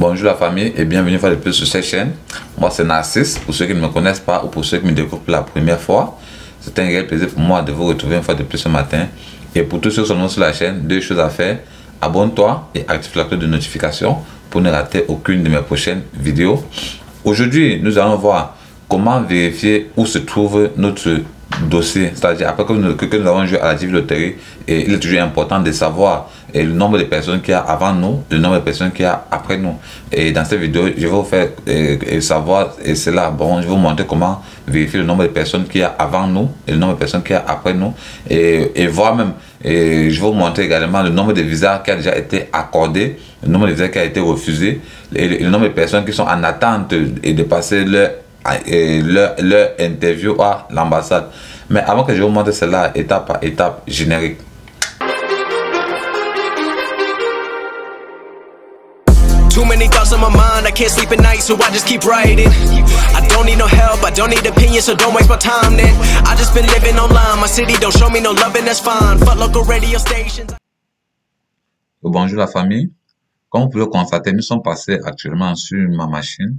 Bonjour la famille et bienvenue une fois de plus sur cette chaîne. Moi c'est Narcisse, pour ceux qui ne me connaissent pas ou pour ceux qui me découvrent pour la première fois. C'est un réel plaisir pour moi de vous retrouver une fois de plus ce matin. Et pour tous ceux qui sont nouveaux sur la chaîne, deux choses à faire. Abonne-toi et active la cloche de notification pour ne rater aucune de mes prochaines vidéos. Aujourd'hui, nous allons voir comment vérifier où se trouve notre dossier. C'est-à-dire après que nous avons joué à la DIV Loterie, et il est toujours important de savoir le nombre de personnes qu'il y a avant nous, le nombre de personnes qu'il y a après nous. Et dans cette vidéo, je vais vous faire savoir cela. Bon, je vais vous montrer comment vérifier le nombre de personnes qu'il y a avant nous et le nombre de personnes qu'il y a après nous. Et voir même, je vais vous montrer également le nombre de visas qui a déjà été accordé, le nombre de visas qui a été refusé, et le nombre de personnes qui sont en attente et de passer leur interview à l'ambassade. Mais avant que je vous montre cela étape par étape, générique. Too many thoughts on my mind, I can't sleep at night, so I just keep writing. I don't need no help, I don't need opinions, so don't waste my time then. I just been living online, my city don't show me no love and that's fine. Fuck local radio stations. Bonjour la famille. Comme vous pouvez le constater, nous sommes passés actuellement sur ma machine.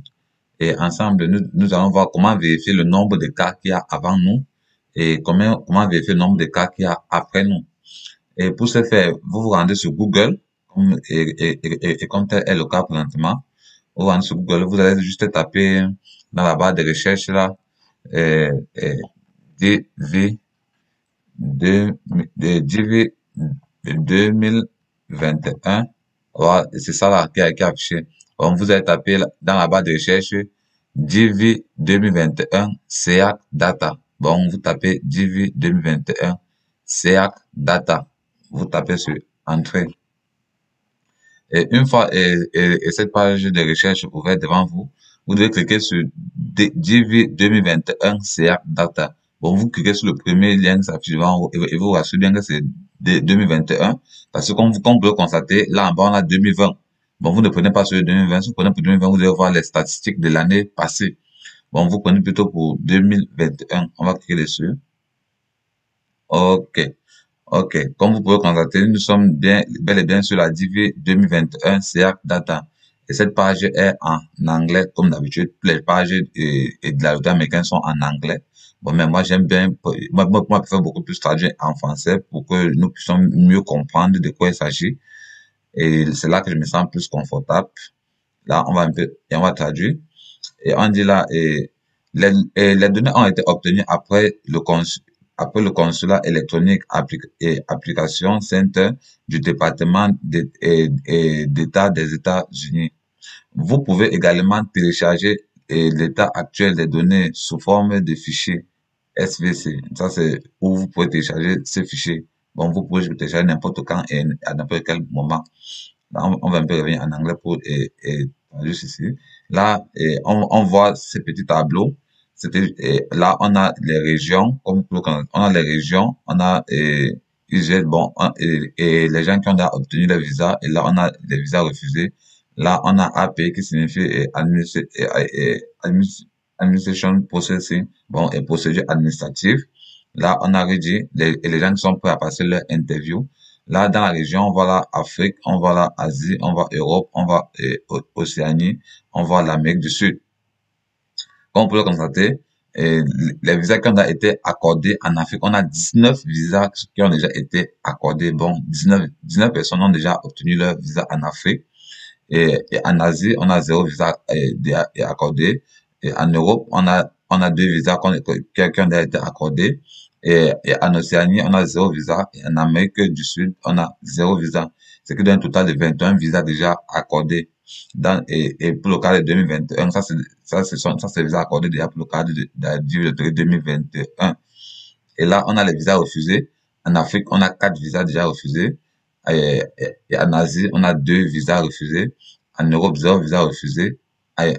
Et ensemble, nous allons voir comment vérifier le nombre de cas qu'il y a avant nous et comment vérifier le nombre de cas qu'il y a après nous. Et pour ce faire, vous vous rendez sur Google, et comme tel est le cas présentement, vous rendez sur Google, vous allez juste taper dans la barre de recherche là, DV 2021. Voilà, c'est ça là qui est affiché. Donc, vous allez taper dans la barre de recherche DV 2021 SEAC Data. Bon, vous tapez DV 2021 SEAC Data. Vous tapez sur Entrée. Et une fois cette page de recherche ouverte devant vous, vous devez cliquer sur DV 2021 SEAC Data. Bon, vous cliquez sur le premier lien qui s'affiche devant vous et vous rassurez bien que c'est 2021 parce que comme vous pouvez le constater, là en bas on a 2020. Bon, vous ne prenez pas sur le 2020, si vous prenez pour 2020, vous devez voir les statistiques de l'année passée. Bon, vous prenez plutôt pour 2021. On va cliquer dessus. Ok. Comme vous pouvez constater, nous sommes bel et bien sur la DV 2021 SEAC Data. Et cette page est en anglais, comme d'habitude. Toutes les pages de la loterie américaine sont en anglais. Bon, mais moi, j'aime bien, moi, je préfère beaucoup plus traduire en français pour que nous puissions mieux comprendre de quoi il s'agit. Et c'est là que je me sens plus confortable. Là, on va un peu, et on va traduire. Et on dit là, les données ont été obtenues après le consulat électronique application center du département d'État des États-Unis. Vous pouvez également télécharger l'état actuel des données sous forme de fichiers SVC. Ça, c'est où vous pouvez télécharger ces fichiers. Bon, vous pouvez télécharger n'importe quand et à n'importe quel moment. Là, on va un peu revenir en anglais pour traduire ceci. Là, on voit ces petits tableaux. Là, on a les régions, on a les régions, on a bon, et les gens qui ont obtenu le visa, et là, on a les visas refusés. Là, on a AP qui signifie Administration Processing, bon, et procédure administrative. Là, on a rédigé les gens qui sont prêts à passer leur interview. Là, dans la région, on voit là Afrique, on voit là Asie, on voit Europe, on voit Océanie, on voit l'Amérique du Sud. Comme on peut le constater, les visas qui ont été accordés en Afrique, on a 19 visas qui ont déjà été accordés. Bon, 19 personnes ont déjà obtenu leur visa en Afrique. Et en Asie, on a 0 visa accordé. Et en Europe, on a 2 visas qui ont été accordés. Et en Océanie, on a 0 visa. Et en Amérique du Sud, on a 0 visa. Ce qui donne un total de 21 visas déjà accordés. Et pour le cas de 2021, ça c'est visas accordés déjà pour le cas de la DIV Loterie 2021. Et là, on a les visas refusés. En Afrique, on a 4 visas déjà refusés. Et en Asie, on a 2 visas refusés. En Europe, 0 visa refusé.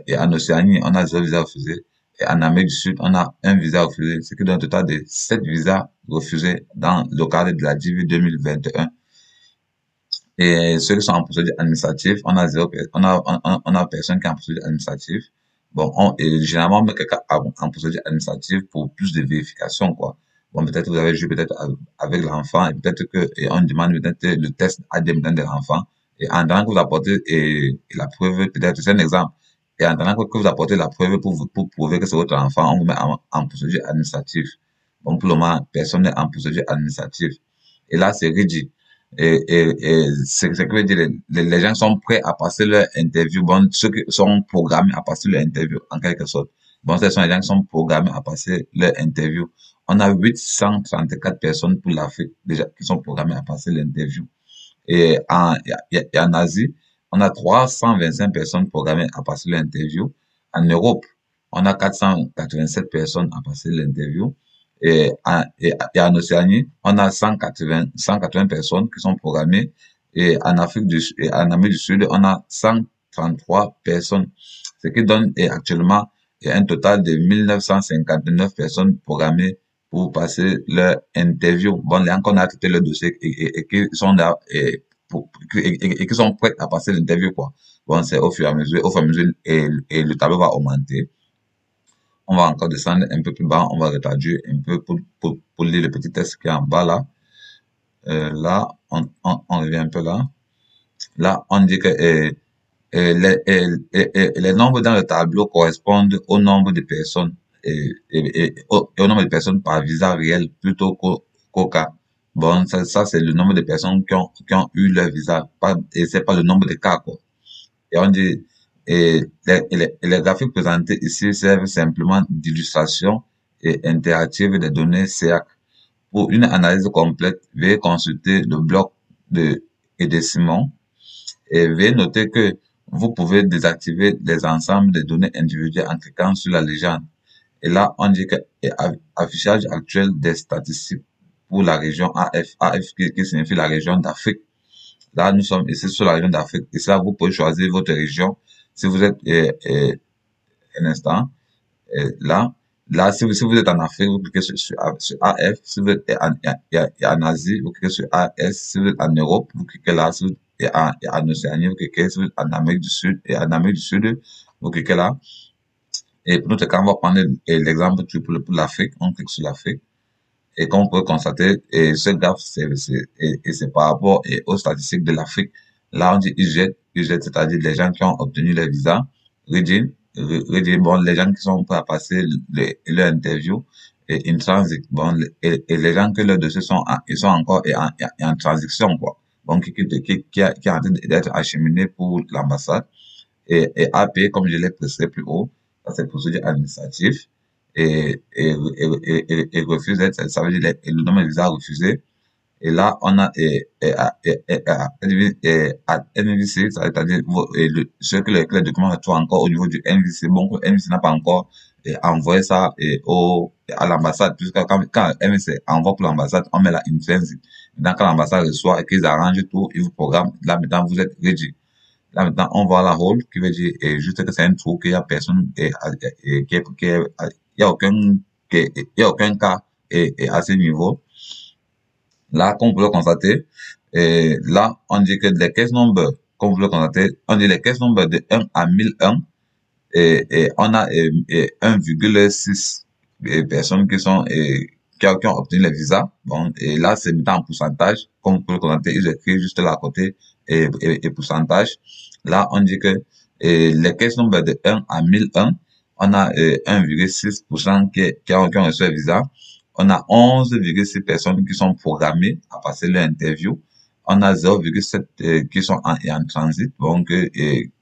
Et en Océanie, on a 0 visa refusé. Et en Amérique du Sud, on a 1 visa refusé. Ce qui donne un total de 7 visas refusés dans le cadre de la DIV 2021. Et ceux qui sont en procédure administrative, on a personne qui est en procédure administrative. Bon, généralement, on met quelqu'un en procédure administrative pour plus de vérification, quoi. Bon, peut-être vous avez joué peut-être avec l'enfant et peut-être on demande peut-être le test ADN de l'enfant Et en attendant que vous apportez la preuve, peut-être, c'est un exemple. Et en attendant que vous apportez la preuve pour prouver que c'est votre enfant, on vous met en procédure administrative. Donc, pour le moment, personne n'est en procédure administrative. Et là, c'est régi. Et c'est ce que veut dire, les gens sont prêts à passer leur interview. Bon, ceux qui sont programmés à passer leur interview, en quelque sorte. Bon, ce sont les gens qui sont programmés à passer leur interview. On a 834 personnes pour l'Afrique, déjà, qui sont programmées à passer l'interview. Et en Asie, on a 325 personnes programmées à passer l'interview. En Europe, on a 487 personnes à passer l'interview. Et en Océanie, on a 180 personnes qui sont programmées. Et en Amérique du Sud, on a 133 personnes. Ce qui donne actuellement un total de 1959 personnes programmées pour passer leur interview. Bon, les gens qu'on a traité le dossier et qui sont là, et qui sont prêts à passer l'interview, quoi. Bon, c'est au fur et à mesure, et le tableau va augmenter. On va encore descendre un peu plus bas, on va retraduire un peu pour lire le petit texte qui est en bas là. Là, on revient un peu là. Là, on dit que les nombres dans le tableau correspondent au nombre de personnes et au nombre de personnes par visa réel plutôt qu'au cas. Bon, ça c'est le nombre de personnes qui ont eu leur visa, et c'est pas le nombre de cas, quoi. Et on dit, les graphiques présentés ici servent simplement d'illustration et interactive des données SEAC. Pour une analyse complète, veuillez consulter le bloc et de Simon, et veuillez noter que vous pouvez désactiver les ensembles de données individuelles en cliquant sur la légende. Et là, on dit que affichage actuel des statistiques pour la région AF, qui signifie la région d'Afrique. Là, nous sommes ici sur la région d'Afrique. Et ça, vous pouvez choisir votre région. Si vous êtes, un instant, là, si vous êtes en Afrique, vous cliquez sur AF. Si vous êtes en Asie, vous cliquez sur AS. Si vous êtes en Europe, vous cliquez là. Si vous êtes en Océanie, vous cliquez. Si vous êtes en Amérique du Sud, vous cliquez là. Et pour notre cas, on va prendre l'exemple pour l'Afrique. On clique sur l'Afrique. Et comme on peut constater, ce graphe, c'est par rapport aux statistiques de l'Afrique. Là, on dit UZ, c'est-à-dire les gens qui ont obtenu le visa. Reading, bon, les gens qui sont prêts à passer leur interview. Et in transit, bon, et les gens que leurs dossiers ils sont encore en transition, quoi. Bon, qui est en train d'être acheminé pour l'ambassade. Et AP, comme je l'ai précisé plus haut, ça c'est procédure administrative. Et refuser, ça veut dire le nombre de visas refusés. Et là, on a NVC, c'est-à-dire ce que les documents se trouvent encore au niveau du NVC. Bon, le NVC n'a pas encore envoyé ça à l'ambassade, puisque quand NVC envoie pour l'ambassade, on met la in transit. Maintenant, quand l'ambassade reçoit et qu'ils arrangent tout, ils vous programment. Là, maintenant, vous êtes ready. Là, maintenant, on voit la hold, qui veut dire juste que c'est un trou, qu'il y a personne, il y a aucun cas à ce niveau. Là, comme vous pouvez le constater, là, on dit que les caisse numbers, comme vous le constatez, on dit les caisse numbers de 1 à 1001, et on a 1,6 personnes qui ont obtenu les visas. Bon, et là, c'est mis en pourcentage. Comme vous pouvez le constater, ils écrivent juste là à côté, et pourcentage. Là, on dit que les caisse numbers de 1 à 1001, on a 1,6% qui ont reçu le visa. On a 11,6 personnes qui sont programmées à passer leur interview. On a 0,7 qui sont en transit. Donc, et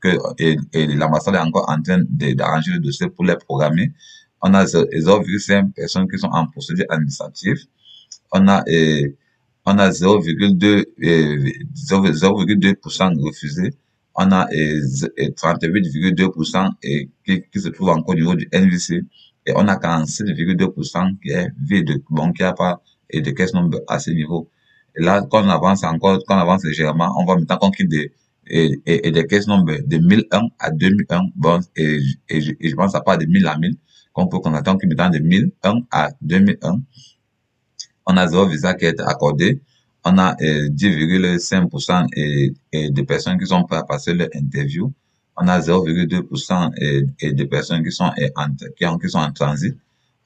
l'ambassade est encore en train d'arranger le dossier pour les programmer. On a 0,5 personnes qui sont en procédure administrative. On a 0,2% refusés. On a 38,2% qui se trouve encore au niveau du NVC. Et on a 47,2% qui est vide. Bon, qui a pas de caisse number à ce niveau. Et là, quand on avance légèrement, on va maintenant qu'on quitte des caisse number de 1001 à 2001. Bon, et je pense à pas de 1000 à 1000. Qu'on peut attend qu'il maintenant de 1001 à 2001. On a 0 visa qui a été accordé. On a 10,5% de personnes qui sont prêtes à passer leur interview. On a 0,2% de personnes qui sont en transit.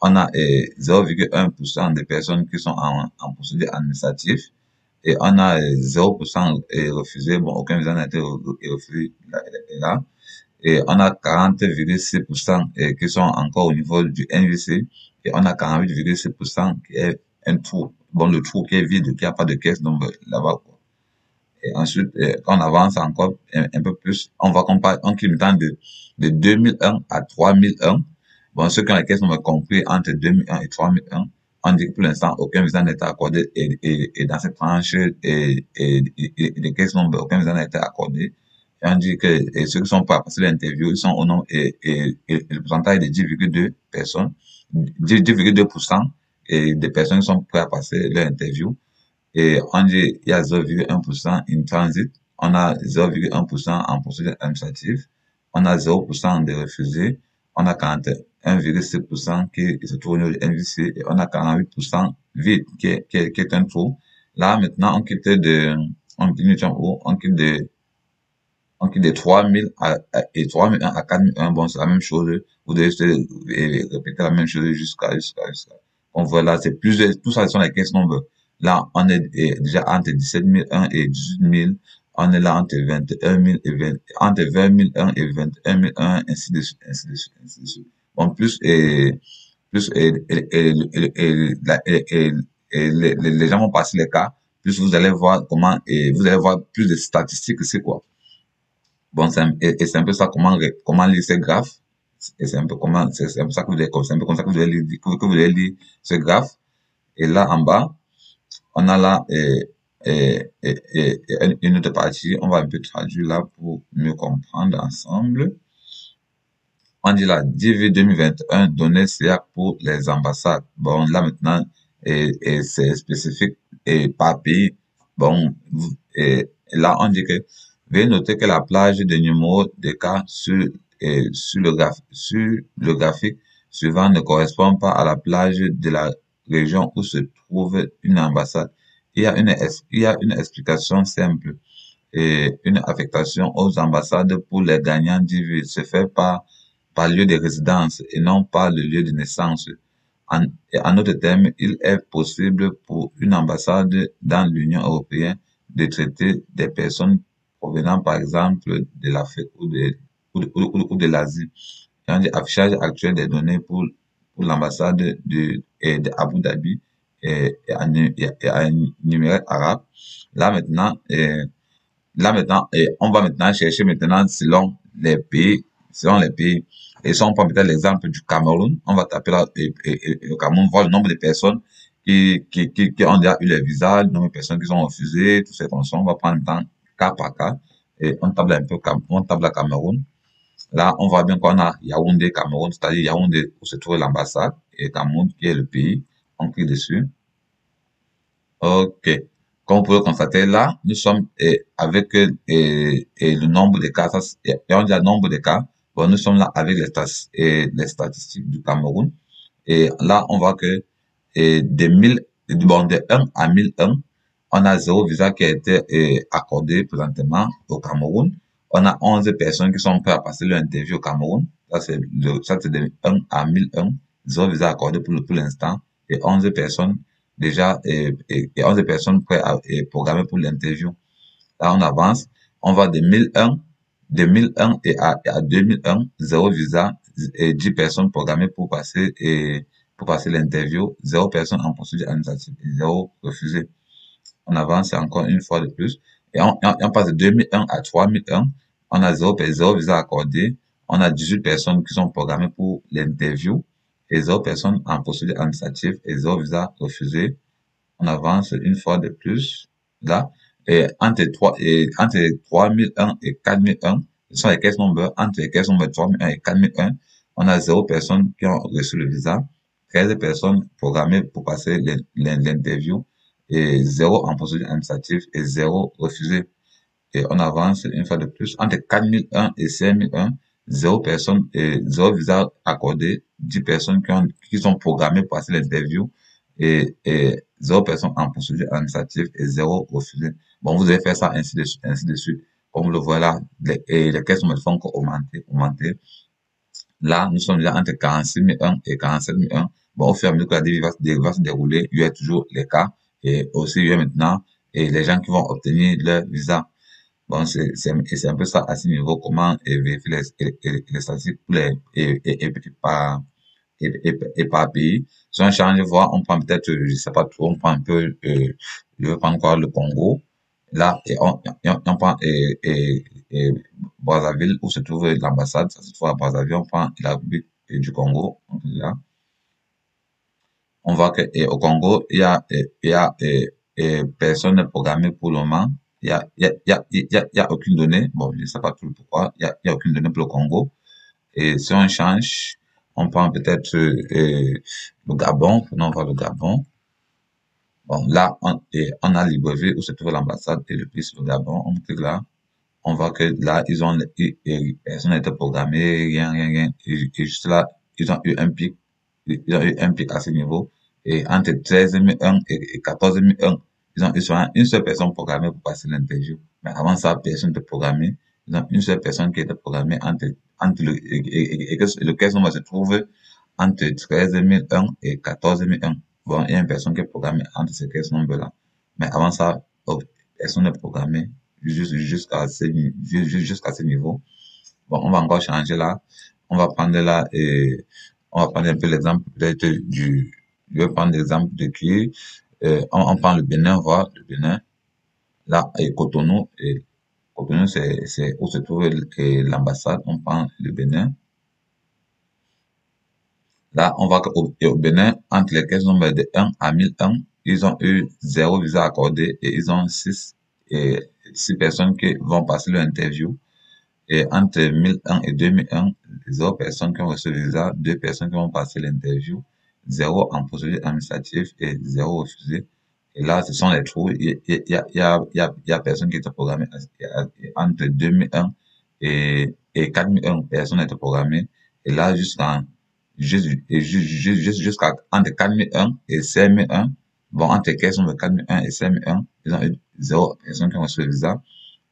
On a 0,1% de personnes qui sont en procédure administrative. et on a 0% refusé. Bon, aucun visa n'a été refusé là. Et on a 40,6% qui sont encore au niveau du NVC, et on a 48,6% qui est un trou. Bon, le trou qui est vide, qui a pas de caisse, donc là-bas, quoi. Et ensuite, quand on avance encore un peu plus, on va comparer en climatant de 2001 à 3001. Bon, ceux qui ont la caisse ont compris entre 2001 et 3001. On dit que pour l'instant, aucun visa n'a été accordé, et dans cette tranche, les caisses n'ont aucun visa n'a été accordé. Et on dit que ceux qui sont pas passés l'interview, ils sont au nombre, et le pourcentage est de 10,2 personnes, 10,2% et des personnes qui sont prêtes à passer leur interview. Et on dit, il y a 0,1% in transit, on a 0,1% en procédure administrative, on a 0% de refusés, on a 41,7% qui se trouve au niveau du NVC, et on a 48% vide, qui est un trou. Là, maintenant, on quitte de 3000 et 3001 à 4001, bon, c'est la même chose. Vous devez répéter la même chose jusqu'à. Donc voilà, c'est plusieurs, tout ça sont les caisses nombres. Là, on est déjà entre 17 001 et 18 000. On est là entre 21 000 et entre 20 001 et 21 001, ainsi de suite, ainsi de suite, ainsi de suite. Bon, les gens vont passer les cas, plus vous allez voir comment, et vous allez voir plus de statistiques, c'est quoi. Bon, c'est un peu ça, comment lire ces graphes. Et c'est un peu c'est un peu ça que vous devez, c'est un peu comme ça que vous devez lire, que vous devez lire ce graphe. Et là, en bas, on a là, une autre partie. On va un peu traduire là pour mieux comprendre ensemble. On dit là, DV 2021, données CA pour les ambassades. Bon, là, maintenant, c'est spécifique, et par pays. Bon, et là, on dit que, veuillez noter que la plage de numéros de cas sur le graphique suivant ne correspond pas à la plage de la région où se trouve une ambassade. Il y a une explication simple, et une affectation aux ambassades pour les gagnants d'IV se fait par lieu de résidence et non par le lieu de naissance. En d'autres termes, il est possible pour une ambassade dans l'Union européenne de traiter des personnes provenant par exemple de l'Afrique ou de l'Asie. Et on dit affichage actuel des données pour l'ambassade d'Abu Dhabi, et un numéro arabe. Là maintenant, on va maintenant chercher maintenant selon les pays. Et si on prend peut-être l'exemple du Cameroun, on va taper là, le Cameroun, voir le nombre de personnes qui ont déjà eu les visas, le nombre de personnes qui sont refusées, tout ces conditions. On va prendre le temps cas par cas, et on table un peu, on table à Cameroun. Là, on voit bien qu'on a Yaoundé, Cameroun, c'est-à-dire Yaoundé où se trouve l'ambassade, et Cameroun qui est le pays. On clique dessus. Ok. Comme vous pouvez constater là, nous sommes avec le nombre de cas, et on dit le nombre de cas. Bon, nous sommes là avec les statistiques du Cameroun. Et là, on voit que de 1 à 1001, on a 0 visa qui a été accordé présentement au Cameroun. On a 11 personnes qui sont prêtes à passer leur interview au Cameroun. Ça, c'est de 1 à 1001, 0 visa accordé pour l'instant. Et 11 personnes déjà, et 11 personnes prêtes à programmer pour l'interview. Là, on avance. On va de 1001 à 2001, 0 visa, et 10 personnes programmées pour passer l'interview, 0 personnes en procédure administrative et 0 refusé. On avance encore une fois de plus. Et on passe de 2001 à 3001. On a 0 visa accordé. On a 18 personnes qui sont programmées pour l'interview et 0 personnes en procédure administrative et 0 visa refusé. On avance une fois de plus. Là. Et entre 3001 et 4001, ce sont les caisses nombres. Entre les caisses nombres 3001 et 4001, on a 0 personnes qui ont reçu le visa, 13 personnes programmées pour passer l'interview, et 0 en procédure administrative et 0 refusé. Et on avance une fois de plus. Entre 4001 et 5001, 0 personnes et 0 visa accordé, 10 personnes qui sont programmées pour passer l'interview, et 0 personnes en procédure administrative et 0 refusé. Bon, vous devez faire ça ainsi de suite, ainsi de suite. Comme vous le voyez là, les caisses ne font encore augmenter. Là, nous sommes déjà entre 46 001 et 47 001. Bon, au fur et à mesure que la dérive va se dérouler, il y a toujours les cas. Et aussi, il y a maintenant et les gens qui vont obtenir leur visa. Bon, c'est un peu ça à ce niveau, comment vérifier les statistiques pour et par pays. Si on change de voie, on prend peut-être, je sais pas trop, on prend un peu, je veux prendre quoi, le Congo. Là, on prend, Brazzaville, où se trouve l'ambassade, ça se trouve à Brazzaville, on prend la République du Congo, donc là. On voit que, au Congo, personne n'est programmé pour le moment. Il y a aucune donnée. Bon, je ne sais pas tout pourquoi. Il y a aucune donnée pour le Congo. Et si on change, on prend peut-être le Gabon, prenons voir le Gabon. Bon, là, on a Libreville où se trouve l'ambassade et le pays sur le Gabon. On clique là. On voit que là, personne n'a été programmé, rien. Et juste là, ils ont eu un pic. Ils ont eu un pic à ce niveau. Et entre 13.001 et 14.001, ils ont eu seulement une seule personne programmée pour passer l'interview. Mais avant ça, personne n'était programmé. Ils ont une seule personne qui était programmée le caisse nombre se trouve entre 13.001 et 14.001. Bon, il y a une personne qui est programmée entre ces caisses nombres-là. Mais avant ça, personne n'est programmé jusqu'à ce niveau. Bon, on va encore changer là. On va prendre là on va prendre un peu l'exemple peut-être je vais prendre l'exemple de qui, on prend le Bénin, voir le Bénin. Là, et Cotonou, c'est où se trouve l'ambassade. On prend le Bénin. Là, on voit qu'au Bénin, entre les caisses nombres de 1 à 1001, ils ont eu 0 visa accordé et ils ont 6 personnes qui vont passer leur interview. Et entre 1001 et 2001, 0 personnes qui ont reçu le visa, 2 personnes qui vont passer l'interview, 0 en procédure administrative et 0 refusé. Et là, ce sont les trous. Il y a personne qui était programmé entre 2001 et 4001, personne n'était programmée. Et là, jusqu'à entre 4001 et 5001, bon, entre les caisses de 4001 et 5001, ils ont eu 0 personnes qui ont reçu le visa,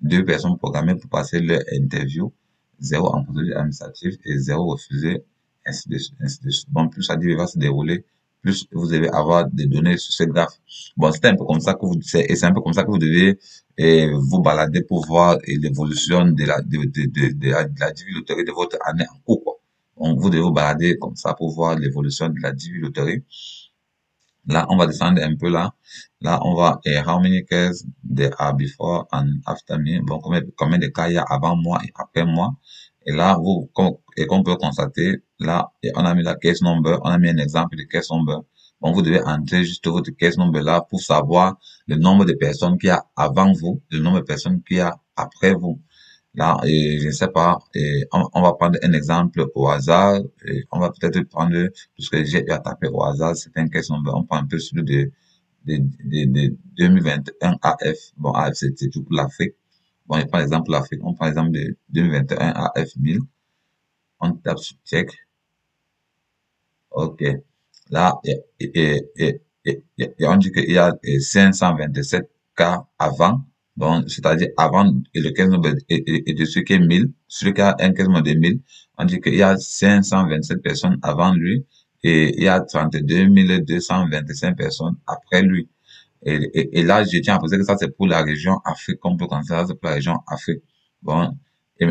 2 personnes programmées pour passer leur interview, 0 en procédure administrative et 0 refusé, ainsi de suite, ainsi de suite. Bon, plus ça va se dérouler, plus vous devez avoir des données sur ce graphe. Bon, c'est un peu comme ça que c'est un peu comme ça que vous devez vous balader pour voir l'évolution de la due loterie de votre année en cours, quoi. Donc, vous devez vous balader comme ça pour voir l'évolution de la due loterie. Là, on va descendre un peu là. Là, on va, how many cases there are before and after me. Bon, combien de cas il y a avant moi et après moi. Et là, comme on peut constater, là, on a mis la case number, on a mis un exemple de case number. Bon, vous devez entrer juste votre case number là pour savoir le nombre de personnes qu'il y a avant vous, le nombre de personnes qu'il y a après vous. Là, je ne sais pas, on va prendre un exemple au hasard, on va peut-être prendre, puisque j'ai eu à taper au hasard, c'est un case number, on prend un peu celui de 2021 AF. Bon, AF, c'est tout pour l'Afrique. Bon, je prends l'exemple de l'Afrique, on prend l'exemple de 2021 AF 1000. On tape sur check. Ok. Là, on dit qu'il y a 527 cas avant. Bon, c'est-à-dire avant le 15 number et de celui qui est 1000, celui qui a un 15 number de 1000, on dit qu'il y a 527 personnes avant lui et il y a 32 225 personnes après lui. Et là, je tiens à préciser que ça, c'est pour la région Afrique, qu'on peut considérer, c'est pour la région Afrique. Bon, et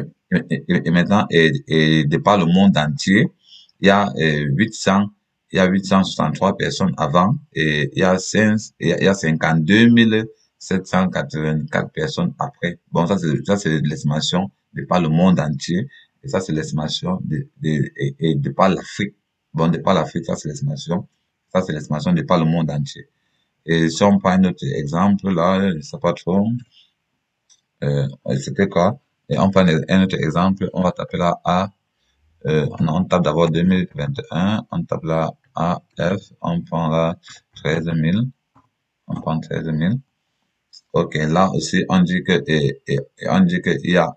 maintenant, et de par le monde entier, il y a 863 personnes avant et il y a 52 784 personnes après. Bon, ça c'est l'estimation de par le monde entier et ça c'est l'estimation de par l'Afrique. Bon, de par l'Afrique, ça c'est l'estimation de par le monde entier. Et si on prend un autre exemple là, je sais pas trop, c'était quoi? Et on prend un autre exemple, on va taper là A. On tape d'abord 2021, on tape là AF, on prend là 13 000, on prend 13 000. Ok, là aussi, on dit que, on dit qu'il y a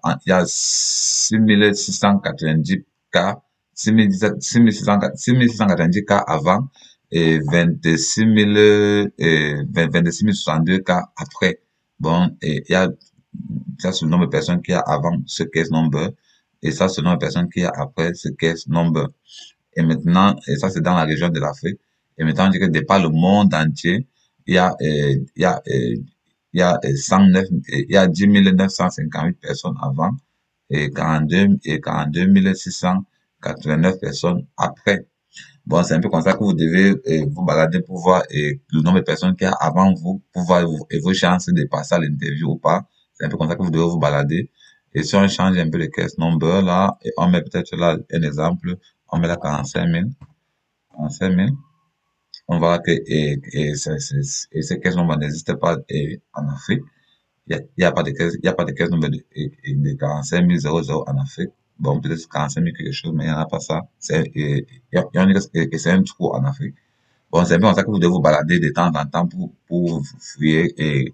6690 cas, 6690 cas avant et 26 062 cas après. Bon, et il y a, ça c'est le nombre de personnes qu'il y a avant ce case number. Et ça, c'est le nombre de personnes qu'il y a après ce case number. Et maintenant, et ça, c'est dans la région de l'Afrique. Et maintenant, on dit que de par le monde entier, il y a il y a 109, il y a 10 958 personnes avant et 42 689 personnes après. Bon, c'est un peu comme ça que vous devez vous balader pour voir le nombre de personnes qu'il y a avant vous, pour voir vos chances de passer à l'interview ou pas. C'est un peu comme ça que vous devez vous balader. Et si on change un peu le case number là, et on met peut-être là un exemple, on met là 45 000, 45 000, on voit que ces cases number n'existent pas en Afrique. Il y a pas de caisse, il y a pas de caisse number de 45 000 en Afrique. Bon, peut-être 45 000 quelque chose, mais il n'y en a pas ça. C'est un trou en Afrique. Bon, c'est un peu comme ça que vous devez vous balader de temps en temps pour fouiller et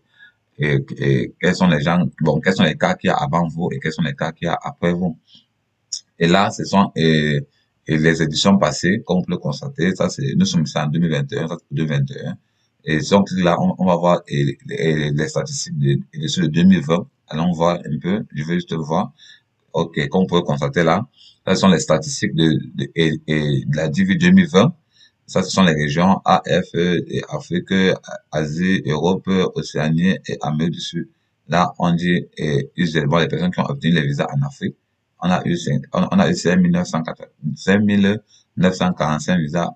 quels sont les gens, bon, quels sont les cas qu'il y a avant vous et quels sont les cas qu'il y a après vous. Et là, ce sont les éditions passées, comme vous pouvez le constater. Ça, nous sommes ici en 2021, ça c'est 2021. Et donc là, on va voir les statistiques de 2020. Allons voir un peu. Je vais juste voir. Ok, comme vous pouvez constater là, ça ce sont les statistiques de la DV 2020. Ça, ce sont les régions AF, Afrique, Asie, Europe, Océanie et Amérique du Sud. Là, on dit usuellement les personnes qui ont obtenu les visas en Afrique. On a eu 5 945 visas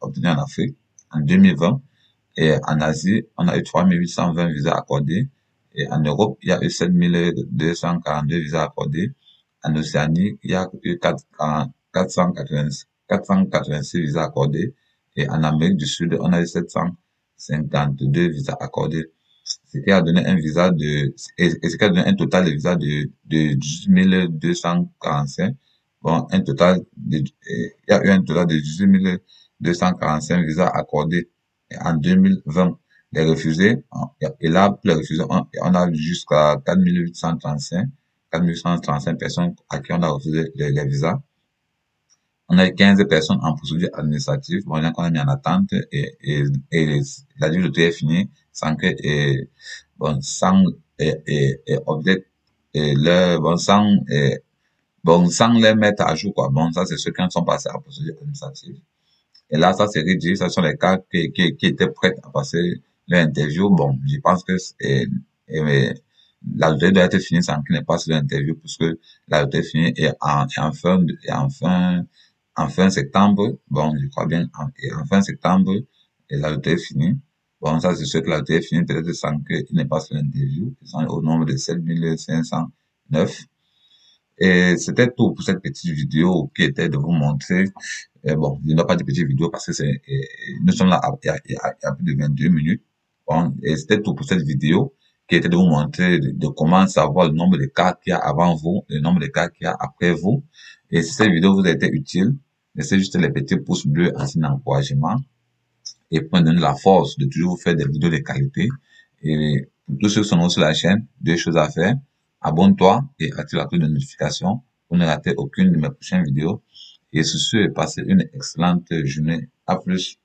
obtenus en Afrique en 2020. Et en Asie, on a eu 3820 visas accordés. Et en Europe, il y a eu 7242 visas accordés. En Océanie, il y a eu 486 visas accordés. Et en Amérique du Sud, on a eu 752 visas accordés. Ce qui a donné ce qui a donné un total de visas de 18 245. Bon, il y a eu un total de 18 245 visas accordés en 2020. Les refusés, et là, pour les refusés, on a jusqu'à 4835 personnes à qui on a refusé les visas. On a eu 15 personnes en procédure administrative, bon, il y en a qu'on a mis en attente, et la durée de tout est finie, sans que, bon, sans, object, sans les mettre à jour, quoi. Bon, ça, c'est ceux qui sont passés en procédure administrative. Et là, ça, c'est rédigé, ce sont les cas qui étaient prêts à passer l'interview. Bon, je pense que la durée doit être finie sans qu'il n'ait pas passé l'interview, puisque la durée est finie et en fin septembre. Bon, je crois bien, en fin septembre, et la durée est finie. Bon, ça, c'est ceux que la durée est finie, peut-être sans qu'il n'ait pas passé l'interview. Ils sont au nombre de 7509. Et c'était tout pour cette petite vidéo qui était de vous montrer. Bon, il n'y a pas de petite vidéo parce que nous sommes là il y a plus de 22 minutes. Bon, et c'était tout pour cette vidéo qui était de vous montrer de comment savoir le nombre de cas qu'il y a avant vous, le nombre de cas qu'il y a après vous. Et si cette vidéo vous a été utile, laissez juste les petits pouces bleus en signe d'encouragement et pour me donner la force de toujours vous faire des vidéos de qualité. Et pour tous ceux qui sont nouveaux sur la chaîne, deux choses à faire. Abonne-toi et active la cloche de notification pour ne rater aucune de mes prochaines vidéos. Et sur ce, passez une excellente journée. À plus.